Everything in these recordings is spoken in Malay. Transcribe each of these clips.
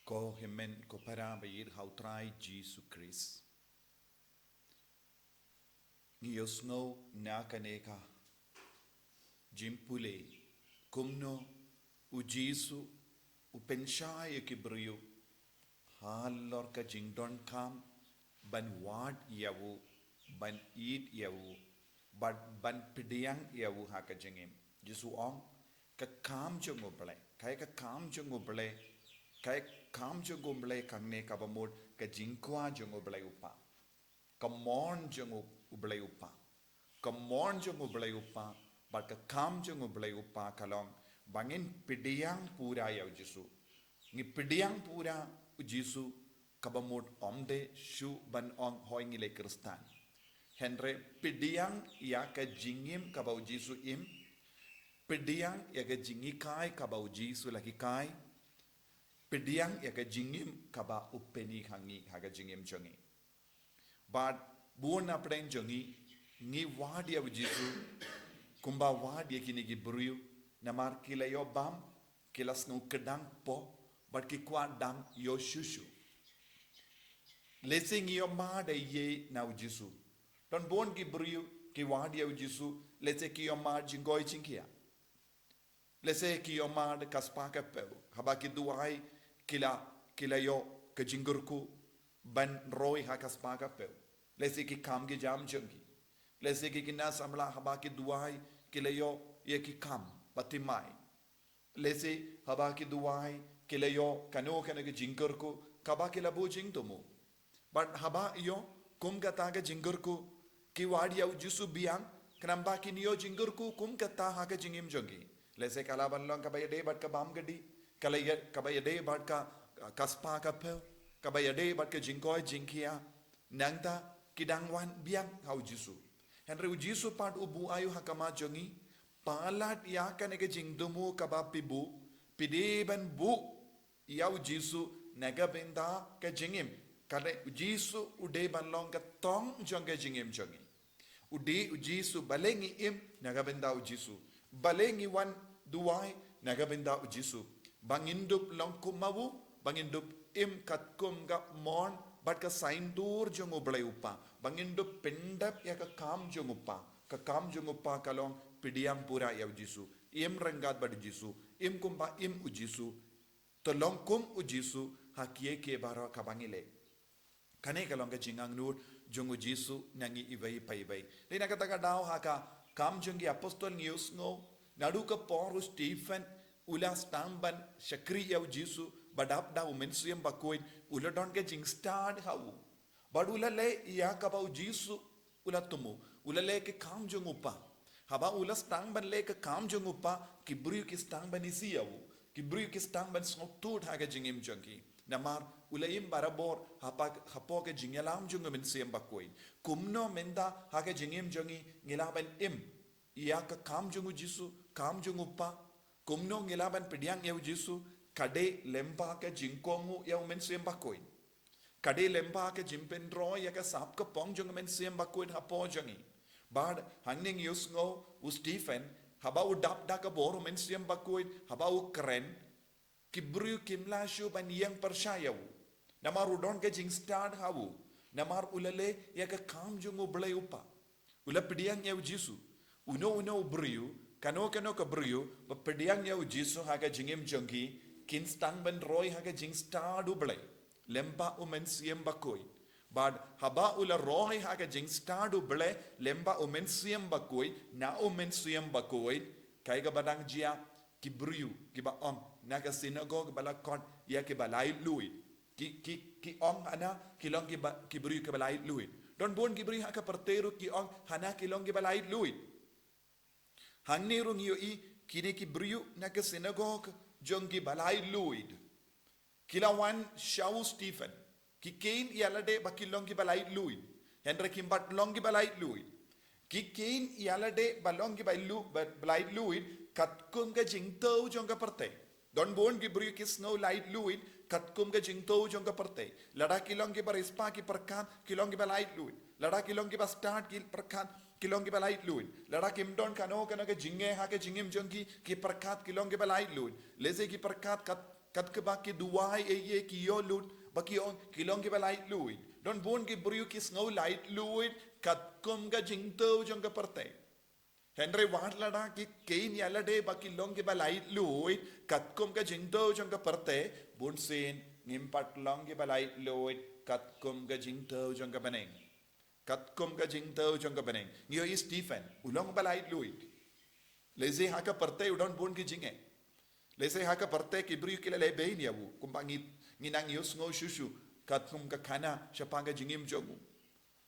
Ko himen ko parabayir hautrai Jesus Christ. Ngiyosno na kaneka jimpule kumno u Jesu u penshaya kibriyo halor ka jingdon kam ban wad yawu ban eat yawu ban pidiang yawu haka jingim Jesu ong ka kam jongo ble kai ka kam jongo ble kai kam jongo ble kangne ka bamod ka jingkwa jongo ble upa ka mon jongo ble upa ka mon jongo ble upa but ka kam jongo ble upa kalong bangin pidiang pura yaw Jesu ngi pidiang pura Jesu kabamod omde shu ban ong hoingile kristan henre pidiang ya ka jingim kabau Jesu im pidiang ya ka jingi kai kabau Jesu lagi kai pidiang ya ka jingim kaba upeni hangi haga jingim jongi but buon apden jongi ngi wadi ya Jesu kumba wadi ya kini gibriu namar kila yo bam kila snu kedang po but ki kwa dang yo shushu lesing yo ma de ye na Jesu don bon gibriu ki wadi ya Jesu lese ki yo ma jingoi chinkia lese ki yo ma de kaspaka pe haba ki duai kila yo ke jingurku ban roi ha kaspaka pe lese ki kam gi jam jongi lese ki kina samla haba ki duai kila yo ye ki kam batimai lese haba ki duai kila yo kano kana ke jingurku kaba kila bo jing tomo but haba yo kum kata ke jingurku ki wadi au Jesu biang kanamba ki niyo jingurku kum kata ha ke jingim jongi lese kala banlong ka bayade bat ka bam gadi kala ka bayade bat ka kaspa ka pe ka bayade bat ka jingkoi jingkia nangta kidangwan biang hau Jesu henry Jesu pat ubu ayu hakama jongi palat ya kan ke jingdumu ka ba pibu pideban bu yau Jesu naga benda ka jingim kale Jesu ude banlong ka tong jonga jingim jongi ude Jesu balengi im naga benda Jesu balengi wan duai naga benda Jesu bangindup longkumawu bangindup im katkum ga mon bat ka saindur jong ublai upa bangindup pendap ya ka kam jong upa kalong pidiam pura ya Jesu im rengat bad Jesu im kumba im Jesu tolong kum Jesu hakie ke baro kabangile kane kalong ka jingang nur jong Jesu nangi ibai pai bai le nakata ka daw haka kam jongi apostol news ngo nadu ka poru Stephen ula stamban shakri ya Jesu badap da umensiam bakoin ula don ke jing start hau badula le ya ka ba Jesu ula tumu ula le ke kam jong upa haba ula stamban le ke kam jong upa kibru ki stamban isi ya kibru ki stamban snotut ha ke jingim jongi namar ulaim barabor hapo ke jingelam jong umensiam bakoin kumno menda ha ke jingim jongi ngilaban im ya ka kam jong Jesu kam jong upa kumno ngilaban pidiang ya Jesu kade lempa ke jingkongu ya umensiam bakoin kade lempa ke jimpendro ya ka sap ka pong jong umensiam bakoin hapo jongi bad hangning yusngo u Stephen haba u dap da ka bor umensiam bakoin haba u kren kibru kimla shu ban yang persyaw namar udon ke jing start hawu namar ulale ya ka kam jong ublai upa ula pidiang ya Jesu uno briu kano ka briu ba pidiang ya Jesu ha ka jingim jongi kin stang ban roy ha ka jing start ublai lempa umensiam bakoi bad haba ula roy ha ka jing start ublai lempa umensiam bakoi na umensiam bakoi kai ga badang jia kibriu kiba on naga synagogue bala kon ya ke balai lui ki ong ana kilong kibriu ke balai lui don bon kibriu ha ka perteru ki ong hana kilong ke balai lui hangnerung yo i kini kibriu naga synagogue jongi balai lui kilawan shau Stephen ki kein yalade bakilong ki balai lui henry kimbat longi balai lui ki kein yalade balongi balai lui katkum ga jingto jonga perte don bon gibriu ki snow light lui katkum ga jingto jonga perte lada kilong ki barispa ki perkan kilong ki balai lui lada kilong ki ba start ki perkan kilong ki balai lui lada kim don kano ke jinge ha ke jingim jongi ki perkat kilong ki balai lui leze ki perkat kat kat ke baki duai ye ki yo lut baki on kilong ki balai lui don bon ki briu ki snow light lui kat kum ga jingto jong ka parte Henry wat lada ki kein yala de baki long ki balai lui kat kum ga jingto jong ka parte bon sin ngimpat long ki balai lui kat kum ga jingto jong ka baneng kat kum ga jingto jong ka baneng ngio is Stephen ulong balai lui leze haka parte udon bon ki jinge leze haka parte ki briu ki le bein yawu kumpangi nginang yus ngo shushu kat kum ka khana shapanga jingim jogu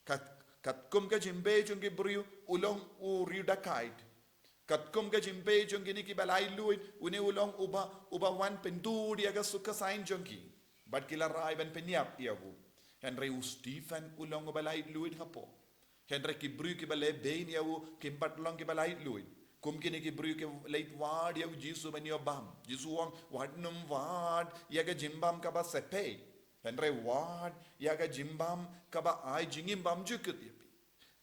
kat kum ka jimbe jungi briu ulong u riuda kait kat kum ka jimbe jungi ni ki balai lui une ulong uba wan pendu dia ga suka sain jungi bat kila rai ban penyap yawu Henry u Stephen ulong balai lui hapo Henry ki briu ki balai bein yawu kimpat long ki balai lui kum kini ki briu ke late ward yawu jisu ban yo bam jisu wang wadnum ward yaga jimbam ka ba sepe Henry ward yaga jimbam ka ba ai jingim bam jukut yapi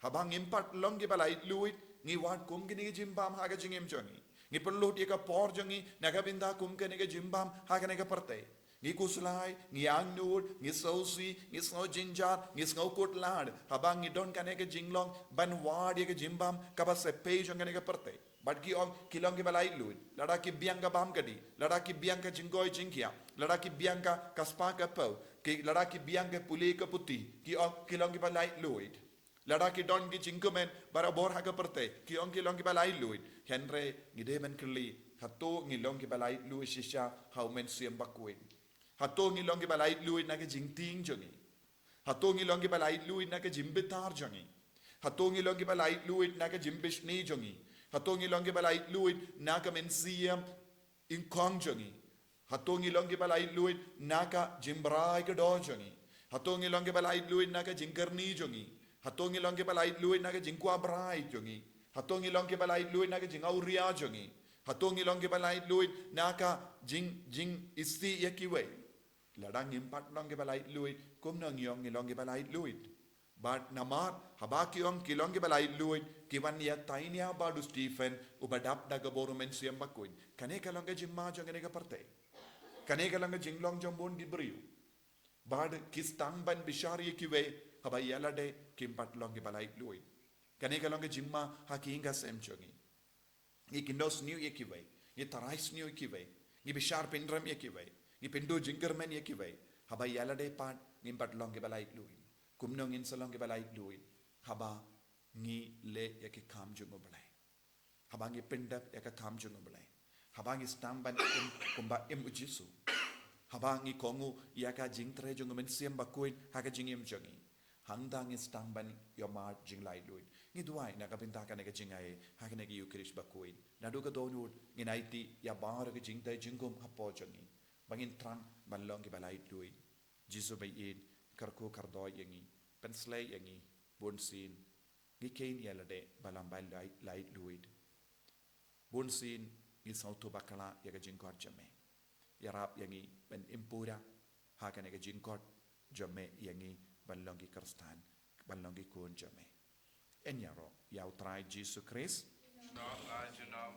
habang impat long ki balai lui ngi ward kum kini ki jimbam haga jingim jongi ngi perlu dia ka por jongi naga binda kum kini ki jimbam haga naga parte ngi kuslai ngi angnur ngi sausi ngi snow jinjar ngi snow kotlad habang ngi don kane ke jinglong ban ward yaga jimbam ka ba sepe jongi naga parte But ki on kilong ki balai lui lada ki bianca bam kadi lada ki bianca jingoi jingkia lada ki bianca kaspa ka pau ki lada ki bianca puli ka puti ki on kilong ki balai lui lada ki don ki jingkumen bara bor ha ka parte ki on kilong ki balai lui Henry ngide men kli hato ngilong ki balai lui shisha how men siem bakuin hato ngilong ki balai lui na ki jingting jongi hato ngilong ki balai lui na ki jimbitar jongi hato ngilong ki balai lui na ki jimbishni jongi Hatongi longi balai luit naka mensiam in kongjongi. Hatongi longi balai luit naka jimbrai ke dojongi. Hatongi longi balai luit naka jingkarni jongi. Hatongi longi balai luit naka jingkwa brai jongi. Hatongi longi balai luit naka jingauria jongi. Hatongi longi balai luit naka jing isti yakiwe. Ladang impat longi balai luit kum nang yong longi balai luit. But namar habaki on kilongi balai luit kiwan ya tainia badu Stephen ubadap daga boru mensiam bakuin kane kalonga jimma jongene ka parte kane kalonga jinglong jombon di briu bad kistang ban bishari kiwe habayala de kimpat longi balai luit kane kalonga jimma hakinga sem jongi ni kindos new yekiwe ni tarais new yekiwe ni bishar pindram yekiwe ni pindu jingermen yekiwe habayala de pat ngimpat longi balai luit kumnong in salong ke balai lui haba ngi le ya ke kam jungo balai haba ngi pendap ya ke kam jungo balai haba ngi stamban kumba ujisu haba ngi kongu ya ka jingtre jungo men siam bakuin ha ka jingim jongi hangda ngi stamban yo ma jinglai lui ngi duai na ka pinta ka ne ka jingai ha ka ne ki yukrish bakuin na do ka donut ngi naiti ya bar ka jingtai jingum hapo jongi bangin trang balong ke balai lui jisu bai in karko kardoi yangi penslay yangi bonsin ngikein yalade balambal lai luid bonsin ngi sauto bakala yaga jingkot jame yarap yangi ben impura hakane ga jingkot jame yangi balongi karstan balongi kon jame enyaro yaw try Jesus Christ not I do now